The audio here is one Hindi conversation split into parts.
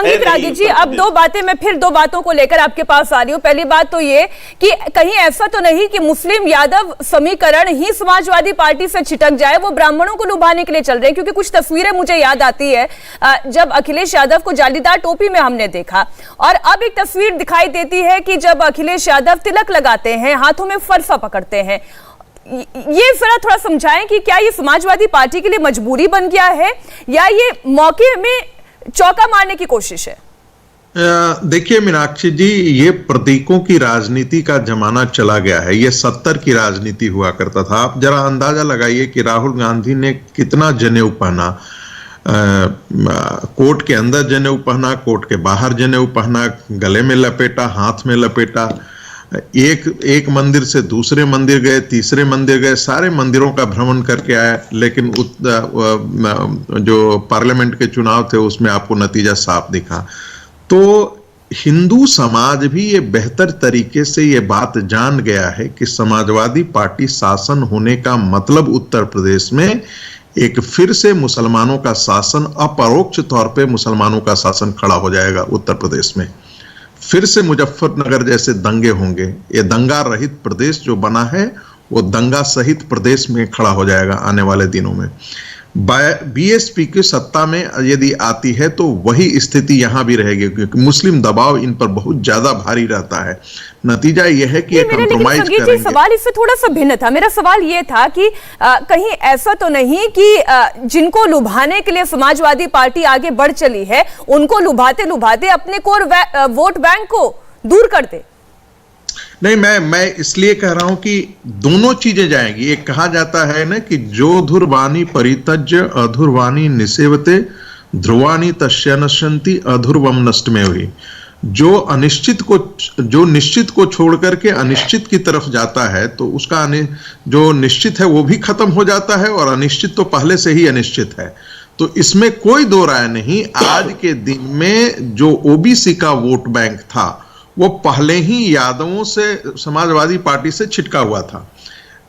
संगीत रागी जी, अब दो बातें, मैं फिर दो बातों को लेकर आपके पास आ रही हूँ। पहली बात तो ये कि कहीं ऐसा तो नहीं कि मुस्लिम यादव समीकरण ही समाजवादी पार्टी से छिटक जाए, वो ब्राह्मणों को लुभाने के लिए चल रहे हैं। क्योंकि कुछ तस्वीरें मुझे याद आती है जब अखिलेश यादव को जालीदार टोपी में हमने देखा, और अब एक तस्वीर दिखाई देती है कि जब अखिलेश यादव तिलक लगाते हैं, हाथों में फरसा पकड़ते हैं। ये जरा थोड़ा समझाएं कि क्या ये समाजवादी पार्टी के लिए मजबूरी बन गया है या ये मौके में चौका मारने की कोशिश है? देखिए मीनाक्षी जी, ये प्रतीकों की राजनीति का जमाना चला गया है। ये 70 की राजनीति हुआ करता था। आप जरा अंदाजा लगाइए कि राहुल गांधी ने कितना जनेऊ पहना, कोर्ट के अंदर जनेऊ पहना, कोर्ट के बाहर जनेऊ पहना, गले में लपेटा, हाथ में लपेटा, एक मंदिर से दूसरे मंदिर गए, तीसरे मंदिर गए, सारे मंदिरों का भ्रमण करके आए। लेकिन जो पार्लियामेंट के चुनाव थे उसमें आपको नतीजा साफ दिखा। तो हिंदू समाज भी ये बेहतर तरीके से ये बात जान गया है कि समाजवादी पार्टी शासन होने का मतलब उत्तर प्रदेश में एक फिर से मुसलमानों का शासन, अपरोक्ष तौर पे मुसलमानों का शासन खड़ा हो जाएगा उत्तर प्रदेश में। फिर से मुजफ्फरनगर जैसे दंगे होंगे। ये दंगा रहित प्रदेश जो बना है वो दंगा सहित प्रदेश में खड़ा हो जाएगा आने वाले दिनों में। बीएसपी की सत्ता में यदि आती है तो वही स्थिति यहां भी रहेगी, क्योंकि मुस्लिम दबाव इन पर बहुत ज्यादा भारी रहता है। नतीजा यह है कि कंप्रोमाइज करेंगे। सवाल इससे थोड़ा सा भिन्न था। मेरा सवाल यह था कि कहीं ऐसा तो नहीं कि जिनको लुभाने के लिए समाजवादी पार्टी आगे बढ़ चली है, उनको लुभाते लुभाते अपने कोर वोट बैंक को दूर कर दे? नहीं, मैं इसलिए कह रहा हूं कि दोनों चीजें जाएंगी। एक कहा जाता है ना कि जो धुर्वाणी परित्यज्य अधुर्वाणी निसेवते ध्रुवाणी तस्य नश्यन्ति अधुर्वम नष्टमे हुई। जो निश्चित को छोड़ करके अनिश्चित की तरफ जाता है तो उसका जो निश्चित है वो भी खत्म हो जाता है, और अनिश्चित तो पहले से ही अनिश्चित है। तो इसमें कोई दो राय नहीं। आज के दिन में जो ओबीसी का वोट बैंक था वो पहले ही यादवों से, समाजवादी पार्टी से छिटका हुआ था।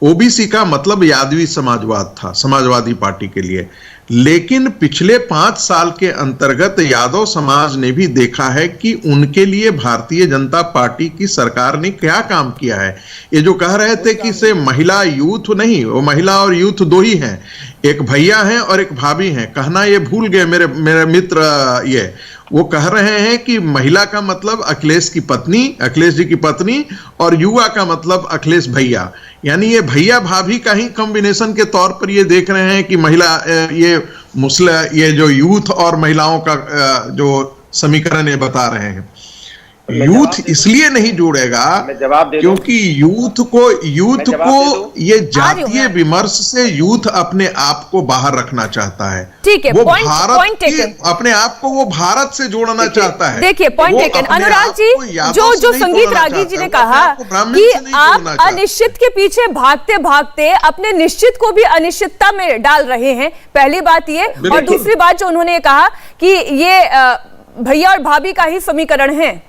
ओबीसी का मतलब यादवी समाजवाद था समाजवादी पार्टी के लिए। लेकिन पिछले 5 साल के अंतर्गत यादव समाज ने भी देखा है कि उनके लिए भारतीय जनता पार्टी की सरकार ने क्या काम किया है। ये जो कह रहे थे कि से महिला यूथ नहीं, वो महिला और यूथ दो ही हैं, एक भैया हैं और एक भाभी हैं, कहना ये भूल गए मेरे मित्र। ये वो कह रहे हैं कि महिला का मतलब अखिलेश की पत्नी, अखिलेश जी की पत्नी, और युवा का मतलब अखिलेश भैया। यानी ये भैया भाभी का ही कॉम्बिनेशन के तौर पर ये देख रहे हैं कि महिला, ये जो यूथ और महिलाओं का जो समीकरण ये बता रहे हैं। यूथ इसलिए नहीं जोड़ेगा क्योंकि यूथ को ये जातीय विमर्श से यूथ अपने आप को बाहर रखना चाहता है। ठीक है, वो भारत अपने आप को वो भारत से जोड़ना चाहता है। देखिए, पॉइंट टेकन। अनुराग जी, जो संगीत रागी जी ने कहा कि आप अनिश्चित के पीछे भागते भागते अपने निश्चित को भी अनिश्चितता में डाल रहे हैं, पहली बात ये। और दूसरी बात जो उन्होंने कहा कि ये भैया और भाभी का ही समीकरण है।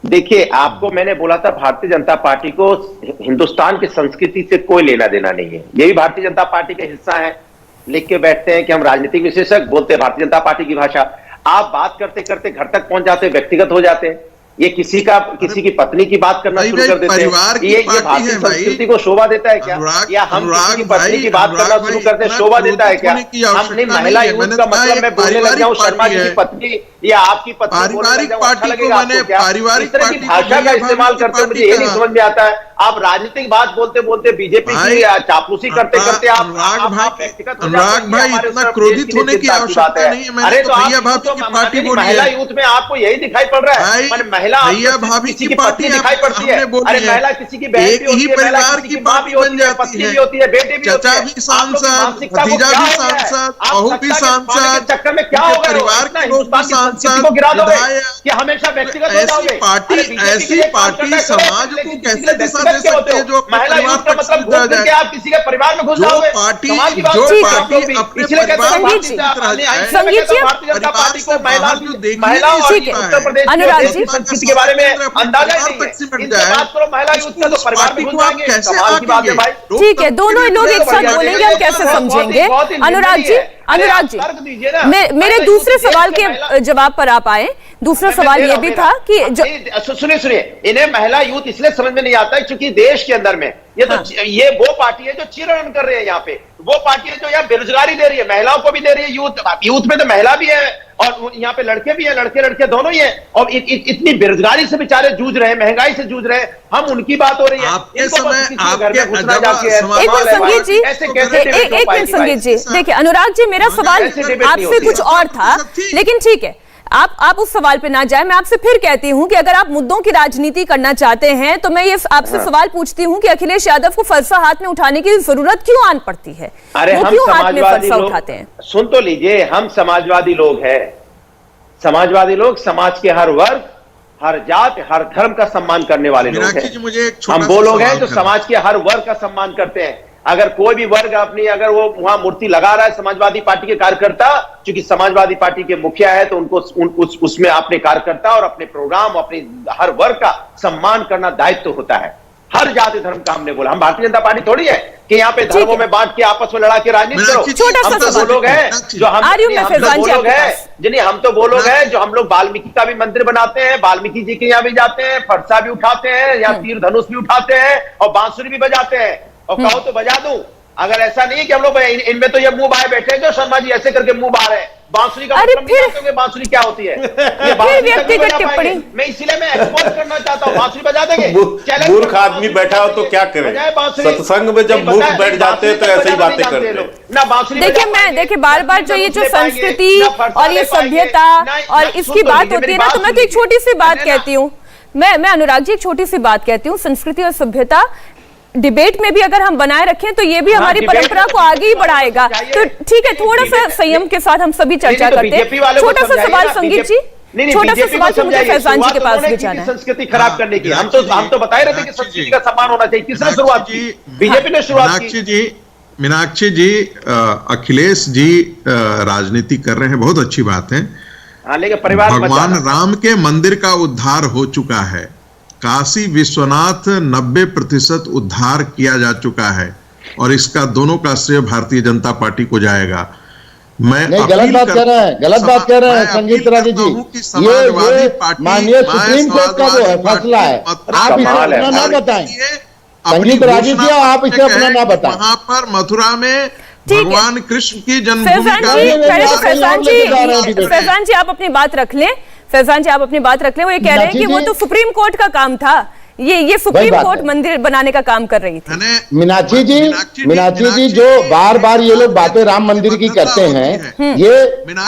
देखिए, आपको मैंने बोला था भारतीय जनता पार्टी को हिंदुस्तान की संस्कृति से कोई लेना देना नहीं है। ये भी भारतीय जनता पार्टी का हिस्सा है। लिख के बैठते हैं कि हम राजनीतिक विशेषज्ञ, बोलते हैं भारतीय जनता पार्टी की भाषा। आप बात करते करते घर तक पहुंच जाते हैं, व्यक्तिगत हो जाते हैं। ये किसी की पत्नी की बात करना शुरू कर देते हैं। ये भारतीय संस्कृति को शोभा देता है क्या? या हम किसी की पत्नी की बात करना शुरू करते हैं, शोभा देता है क्या? हमने महिला यूथ का मतलब मैं बोलने लग जाऊं शर्मा जी की पत्नी या आपकी पत्नी, पारिवारिक पार्टी को मैंने पारिवारिक पार्टी भाषा का इस्तेमाल करते, मुझे ये नहीं समझ में आता है। आप राजनीतिक बात बोलते बोलते बीजेपी की चापलूसी करते करते आप अनुराग भाई इतना क्रोधित होने की आवश्यकता नहीं है। मैंने तो भैया भाभी की पार्टी बोली है। महिला यूथ में आपको यही दिखाई पड़ रहा है? महिला भैया भाभी की पार्टी दिखाई पड़ती है। अरे महिला किसी की बहन भी होती है, परिवार की पार्टी बन जाती है, होती है, बेटी भी, चाचा भी सांसद, भतीजा भी सांसद, बहू भी सांसद, चक्कर में क्या होगा? परिवार के लोग भी सांसद, कि हमेशा व्यक्तिगत ऐसी पार्टी समाज को कैसे दिशा दे सकते हैं जो महिला यूथ का मतलब कि आप किसी के परिवार में घुस जाओगे? जो पार्टी अपने परिवार अनुराग जी के बारे में अंदाजा नहीं है। बात करो महिला यूथ का, तो परिवार में घुस जाएंगे, कमाल की बात है भाई। ठीक है, दोनों लोग एक साथ बोलेंगे, हम कैसे समझेंगे? अनुराग जी, अनुराग जी, तर्क दीजिए ना। मेरे दूसरे सवाल के जवाब पर आप आए। दूसरा सवाल ये भी था कि सुनिए, इन्हें महिला यूथ इसलिए समझ में नहीं आता है क्योंकि देश के अंदर में ये वो पार्टी है जो चिरहरण कर रही है यहाँ पे, वो पार्टी है जो यहाँ बेरोजगारी दे रही है, महिलाओं को भी दे रही है, यूथ में तो महिला भी है और यहाँ पे लड़के भी हैं, लड़के दोनों ही हैं, और इतनी बेरोजगारी से बेचारे जूझ रहे हैं, महंगाई से जूझ रहे हैं, हम उनकी बात हो रही है। आपके समय एक मिनट संगीत जी, एक मिनट संगीत जी, देखिए अनुराग जी, मेरा सवाल आपसे कुछ और था, लेकिन ठीक है, आप उस सवाल पे ना जाए। मैं आपसे फिर कहती हूं कि अगर आप मुद्दों की राजनीति करना चाहते हैं तो मैं ये आपसे सवाल पूछती हूं कि अखिलेश यादव को फलसा हाथ में उठाने की जरूरत क्यों आन पड़ती है? अरे वो हम क्यों हाथ में समाजवादी फलसा लोग, उठाते हैं? सुन तो लीजिए, हम समाजवादी लोग हैं। समाजवादी लोग समाज के हर वर्ग, हर जात, हर धर्म का सम्मान करने वाले लोग हैं। हम वो लोग हैं जो समाज के हर वर्ग का सम्मान करते हैं। अगर कोई भी वर्ग अपनी, अगर वो वहां मूर्ति लगा रहा है समाजवादी पार्टी के कार्यकर्ता, क्योंकि समाजवादी पार्टी के मुखिया है, तो उनको उसमें अपने कार्यकर्ता और अपने प्रोग्राम, अपने हर वर्ग का सम्मान करना दायित्व होता है। हर जाति धर्म का हमने बोला। हम भारतीय जनता पार्टी थोड़ी है कि यहाँ पे धर्मों में बांट के आपस में लड़ा के राजनीति करो। हम तो वो लोग हैं जो हम तो वो लोग हैं जो हम लोग वाल्मीकि का भी मंदिर बनाते हैं, वाल्मीकि जी के यहाँ भी जाते हैं, फरसा भी उठाते हैं, यहाँ तीर धनुष भी उठाते हैं और बांसुरी भी बजाते हैं, और कहो तो बजा दूं। अगर ऐसा नहीं है कि हम लोग इनमें तो ये मुंह बाए बैठे हैं जो शर्मा जी ऐसे करके मुंह बाहर है। बांसुरी का मतलब बांसुरी क्या होती है? व्यक्तिगत टिप्पणी मैं इसीलिए मैं एक्सपोज करना चाहता हूँ। बांसुरी बजा देंगे? मूर्ख आदमी बैठा हो तो क्या करे? सत्संग में जब मूर्ख बैठ जाते हैं तो ऐसी ही बातें करते हैं ना। बांसुरी देखिए बार बार जो ये जो संस्कृति और ये सभ्यता और इसकी बात होती है ना, तो मैं तो एक छोटी सी बात कहती हूँ, मैं अनुराग जी एक छोटी सी बात कहती हूँ, संस्कृति और सभ्यता डिबेट में भी अगर हम बनाए रखें तो ये भी हमारी परंपरा को आगे ही बढ़ाएगा। तो ठीक है, थोड़ा सा संयम के साथ हम सभी चर्चा करते हैं। छोटा सा सवाल संगीत जी, छोटा सा सवाल तो मुझे फैजान जी के पास भी जाना है। संस्कृति खराब करने की हम तो बता रहे थे कि संस्कृति का सम्मान होना चाहिए। किसने शुरुआत की? बीजेपी ने शुरुआत की। मीनाक्षी जी, अखिलेश जी राजनीति कर रहे हैं, बहुत अच्छी बात है। भगवान राम के मंदिर का उद्धार हो चुका है, काशी विश्वनाथ 90% उद्धार किया जा चुका है, और इसका दोनों का श्रेय भारतीय जनता पार्टी को जाएगा। मैं गलत बात कह रहे हैं, गलत बात कह रहे हैं संगीत राजी जी। ये माननीय सुप्रीम कोर्ट का जो है फैसला है, आप इसे अपना ना बताएं। संगीत राजी जी, आप इसे अपना ना बताएं। वहां पर मथुरा में भगवान कृष्ण की जन्मभूमि फैजान जी आप अपनी बात रख लें। फैजान जी आप अपनी बात रख लें। वो ये कह रहे हैं कि वो तो सुप्रीम कोर्ट का काम था, ये सुप्रीम कोर्ट मंदिर बनाने का काम कर रही थी। मीनाक्षी जी जो बार बार ये लोग बातें राम मंदिर की करते हैं, ये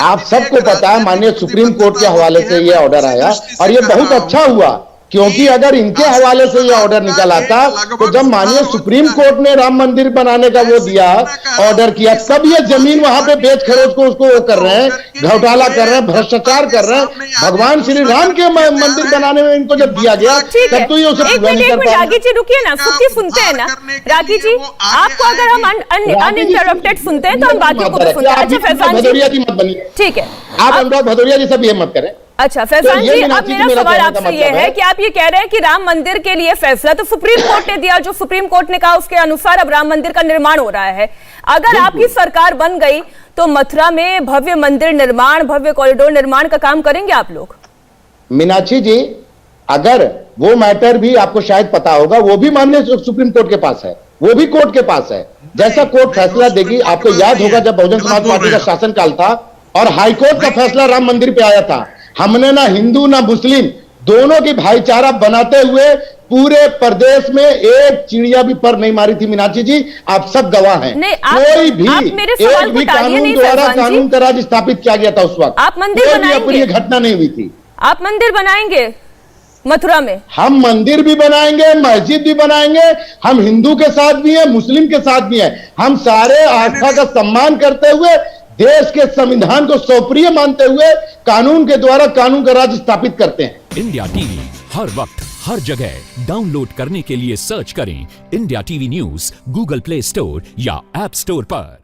आप सबको पता है, माननीय सुप्रीम कोर्ट के हवाले से ये ऑर्डर आया, और ये बहुत अच्छा हुआ, क्योंकि अगर इनके हवाले से ये ऑर्डर निकल आता तो जब माननीय सुप्रीम कोर्ट ने राम मंदिर बनाने का वो दिया, ऑर्डर किया, तब ये जमीन वहां पे बेच खरोच को उसको वो कर रहे हैं, घोटाला कर रहे हैं, भ्रष्टाचार कर रहे हैं। भगवान श्री राम के मंदिर बनाने में इनको जब दिया गया तब तो ये उसे पूरा नहीं कर पाया। रागी जी रुकिए ना, सबकी सुनते हैं ना रागी जी, आपको अगर हम अनइंटरप्टेड सुनते हैं तो हम बाकियों को भी सुनते हैं। अच्छा फैजान जी मत बनिए, ठीक है, आप अनुराग भदौरिया जी सब ये मत करें। अच्छा फैजान जी, अब मेरा सवाल आपसे ये है कि आप ये कह रहे हैं कि राम मंदिर के लिए फैसला तो सुप्रीम कोर्ट ने दिया, जो सुप्रीम कोर्ट ने कहा उसके अनुसार अब राम मंदिर का निर्माण हो रहा है। अगर आपकी सरकार बन गई तो मथुरा में भव्य मंदिर निर्माण, भव्य कॉरिडोर निर्माण का काम करेंगे आप लोग? मीनाक्षी जी, अगर वो मैटर भी आपको शायद पता होगा, वो भी माननीय सुप्रीम कोर्ट के पास है, वो भी कोर्ट के पास है। जैसा कोर्ट फैसला देगी, आपको याद होगा जब बहुजन समाज पार्टी का शासनकाल था और हाईकोर्ट का फैसला राम मंदिर पे आया था, हमने ना हिंदू ना मुस्लिम दोनों की भाईचारा बनाते हुए पूरे प्रदेश में एक चिड़िया भी पर नहीं मारी थी। मीनाक्षी जी आप सब गवाह हैं। कोई भी एक भी कानून द्वारा कानून का राज स्थापित किया गया था उस वक्त, आप मंदिर बनाएंगे? घटना नहीं हुई थी। आप मंदिर बनाएंगे मथुरा में? हम मंदिर भी बनाएंगे, मस्जिद भी बनाएंगे, हम हिंदू के साथ भी हैं, मुस्लिम के साथ भी हैं। हम सारे आस्था का सम्मान करते हुए, देश के संविधान को सर्वप्रिय मानते हुए कानून के द्वारा कानून का राज स्थापित करते हैं। इंडिया टीवी हर वक्त हर जगह डाउनलोड करने के लिए सर्च करें India TV news Google play store या ऐप स्टोर पर।